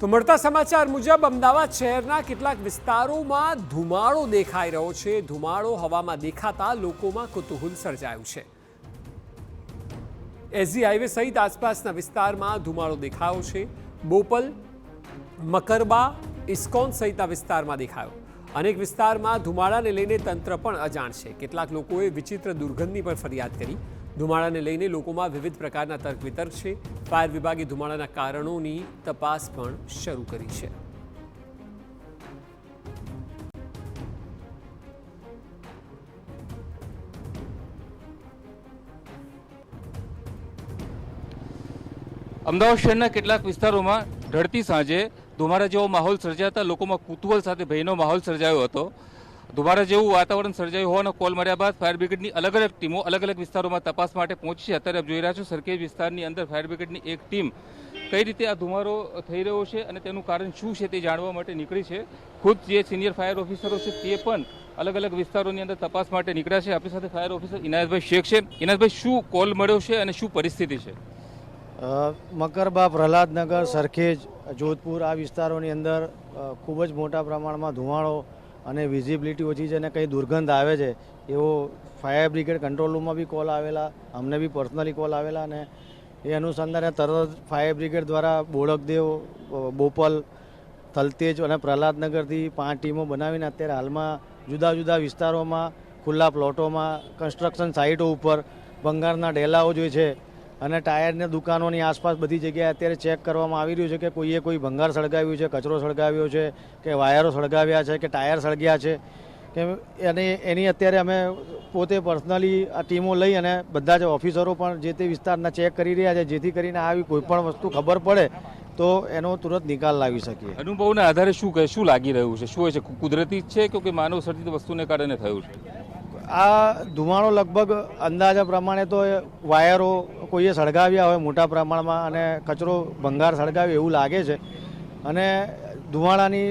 તો મળતા સમાચાર મુજબ અમદાવાદ શહેરના કેટલાક વિસ્તારોમાં ધુમાડો દેખાઈ રહ્યો છે। ધુમાડો હવામાં દેખાતા લોકોમાં કુતૂહલ સર્જાયું છે। એસજી હાઈવે સહિત આસપાસના વિસ્તારમાં ધુમાડો દેખાયો છે। બોપલ, મકરબા, ઇસ્કોન સહિતના વિસ્તારમાં દેખાયો। અનેક વિસ્તારમાં ધુમાડાને લઈને તંત્ર પણ અજાણ છે। કેટલાક લોકોએ વિચિત્ર દુર્ગંધની પણ ફરિયાદ કરી। ધુમાડાને લઈને લોકોમાં વિવિધ પ્રકારના તર્ક વિતર્ક છે। ફાયર વિભાગે ધુમાડાના કારણોની તપાસ પણ શરૂ કરી છે। અમદાવાદ શહેરના કેટલાક વિસ્તારોમાં ઢળતી સાંજે ધુમાડા જેવો માહોલ સર્જાતા લોકોમાં કુતૂહલ સાથે ભયનો માહોલ સર્જાયો હતો। ધુમાડા જેવું વાતાવરણ સર્જાયું હોવાનો કોલ મળ્યા બાદ ફાયર બ્રિગેડની અલગ અલગ ટીમો અલગ અલગ વિસ્તારોમાં તપાસ માટે પહોંચી છે। અત્યારે આપ જોઈ રહ્યા છો સરખેજ વિસ્તારની અંદર ફાયર બ્રિગેડની એક ટીમ કઈ રીતે આ ધુમાડો થઈ રહ્યો છે અને તેનું કારણ શું છે તે જાણવા માટે નીકળી છે। ખુદ જે સિનિયર ફાયર ઓફિસરો છે તે પણ અલગ અલગ વિસ્તારોની અંદર તપાસ માટે નીકળ્યા છે। આપણી સાથે ફાયર ઓફિસર ઇનાયતભાઈ શેખ છે। ઇનાયતભાઈ, શું કોલ મળ્યો છે અને શું પરિસ્થિતિ છે? મકરબા, પ્રહલાદનગર, સરખેજ, જોધપુર આ વિસ્તારોની અંદર ખૂબ જ મોટા પ્રમાણમાં ધુમાડો અને વિઝિબિલિટી ઓછી છે અને કંઈ દુર્ગંધ આવે છે એવો ફાયર બ્રિગેડ કંટ્રોલ રૂમમાં બી કોલ આવેલા, અમને બી પર્સનલી કોલ આવેલા અને એ અનુસંધાને તરત ફાયર બ્રિગેડ દ્વારા બોડકદેવ, બોપલ, થલતેજ અને પ્રહલાદનગરથી 5 ટીમો બનાવીને અત્યારે હાલમાં જુદા જુદા વિસ્તારોમાં, ખુલ્લા પ્લોટોમાં, કન્સ્ટ્રક્શન સાઇટો ઉપર ભંગારના ડેલાઓ જે છે અને ટાયરની દુકાનોની આસપાસ બધી જગ્યાએ અત્યારે ચેક કરવામાં આવી રહ્યું છે કે કોઈએ કોઈ ભંગાર સળગાવ્યું છે, કચરો સળગાવ્યો છે કે વાયરો સળગાવ્યા છે કે ટાયર સળગ્યા છે કે એની અત્યારે અમે પોતે પર્સનલી આ ટીમો લઈ અને બધા જ ઓફિસરો પણ જે તે વિસ્તારના ચેક કરી રહ્યા છે, જેથી કરીને આવી કોઈ પણ વસ્તુ ખબર પડે તો એનો તુરંત નિકાલ લાવી શકીએ। અનુભવના આધારે શું લાગી રહ્યું છે? શું હોય છે? કુદરતી છે કે માનવ સર્જિત વસ્તુને કારણે થયું છે? આ ધુમાડો લગભગ અંદાજા પ્રમાણે તો વાયરો કોઈએ સળગાવ્યા હોય મોટા પ્રમાણમાં અને કચરો ભંગાર સળગાવ્યો એવું લાગે છે અને ધુમાડાની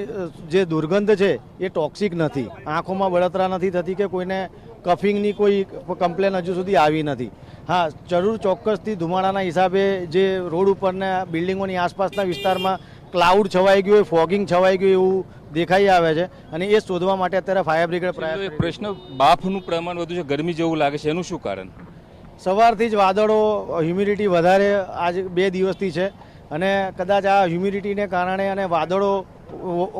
જે દુર્ગંધ છે એ ટોક્સિક નથી, આંખોમાં બળતરા નથી થતી કે કોઈને કફિંગની કોઈ કમ્પ્લેન હજુ સુધી આવી નથી। હા, જરૂર ચોક્કસથી ધુમાડાના હિસાબે જે રોડ ઉપરના બિલ્ડિંગોની આસપાસના વિસ્તારમાં ક્લાઉડ છવાઈ ગયું હોય, ફોગિંગ છવાઈ ગયું એવું દેખાઈ આવે છે અને એ શોધવા માટે અત્યારે ફાયર બ્રિગેડ પ્રયાસ। પ્રશ્ન, બાફનું પ્રમાણ વધુ છે, ગરમી જેવું લાગે છે, એનું શું કારણ? સવારથી જ વાદળો, હ્યુમિડિટી વધારે આજ 2 દિવસથી છે અને કદાચ આ હ્યુમિડિટીને કારણે અને વાદળો,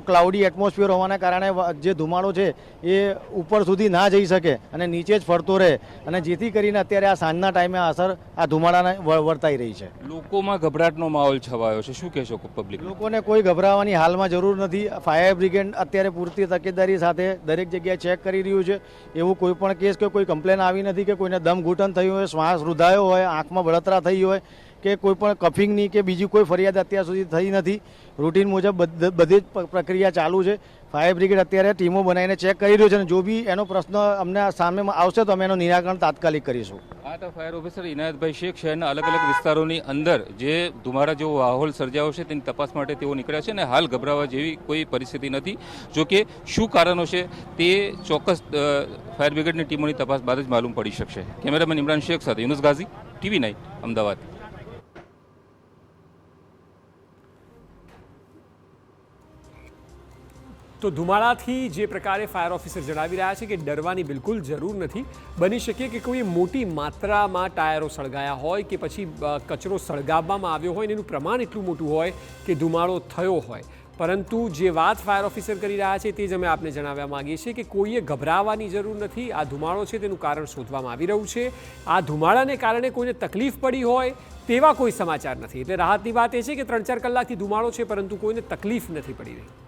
ક્લાઉડી એટમોસ્ફિયર હોવાના કારણે જે ધુમાડો છે એ ઉપર સુધી ના જઈ શકે અને નીચે જ ફરતો રહે અને જેથી કરીને અત્યારે આ સાંજના ટાઈમે અસર આ ધુમાડાને વર્તાઈ રહી છે। લોકોમાં ગભરાટનો માહોલ છવાયો છે, શું કહેશો પબ્લિક? લોકોને કોઈ ગભરાવાની હાલમાં જરૂર નથી। ફાયર બ્રિગેડ અત્યારે પૂરતી તકેદારી સાથે દરેક જગ્યાએ ચેક કરી રહ્યું છે। એવું કોઈ પણ કેસ કે કોઈ કમ્પ્લેન આવી નથી કે કોઈને દમ ઘૂંટણ થયું હોય, શ્વાસ રૂધાયો હોય, આંખમાં બળતરા થઈ હોય કે કોઈ પણ કફિંગની કે બીજી કોઈ ફરિયાદ અત્યાર સુધી થઈ નથી। રૂટીન મુજબ બધી જ પ્રક્રિયા ચાલુ છે। ફાયર બ્રિગેડ અત્યારે ટીમો બનાવીને ચેક કરી રહ્યું છે અને જો બી એનો પ્રશ્ન અમને સામે આવશે તો અમે એનું નિરાકરણ તાત્કાલિક કરીશું। આ તો ફાયર ઓફિસર ઇનાયતભાઈ શેખ શહેરના અલગ અલગ વિસ્તારોની અંદર જે ધુમાડા જેવો માહોલ સર્જાયો છે તેની તપાસ માટે તેઓ નીકળ્યા છે અને હાલ ગભરાવા જેવી કોઈ પરિસ્થિતિ નથી। જોકે શું કારણો છે તે ચોક્કસ ફાયર બ્રિગેડની ટીમોની તપાસ બાદ જ માલુમ પડી શકશે। કેમેરામેન ઇમરાન શેખ સાથે યુનુસ ગાઝી, TV9 અમદાવાદ। તો ધુમાડાથી જે પ્રકારે ફાયર ઓફિસર જણાવી રહ્યા છે કે ડરવાની બિલકુલ જરૂર નથી। બની શકે કે કોઈ મોટી માત્રામાં ટાયરો સળગાયા હોય કે પછી કચરો સળગાવવામાં આવ્યો હોય અને એનું પ્રમાણ એટલું મોટું હોય કે ધુમાડો થયો હોય, પરંતુ જે વાત ફાયર ઓફિસર કરી રહ્યા છે તે જ અમે આપને જણાવવા માગીએ છીએ કે કોઈએ ગભરાવાની જરૂર નથી। આ ધુમાડો છે તેનું કારણ શોધવામાં આવી રહ્યું છે। આ ધુમાડાને કારણે કોઈને તકલીફ પડી હોય તેવા કોઈ સમાચાર નથી, એટલે રાહતની વાત એ છે કે 3-4 કલાકથી ધુમાડો છે પરંતુ કોઈને તકલીફ નથી પડી રહી।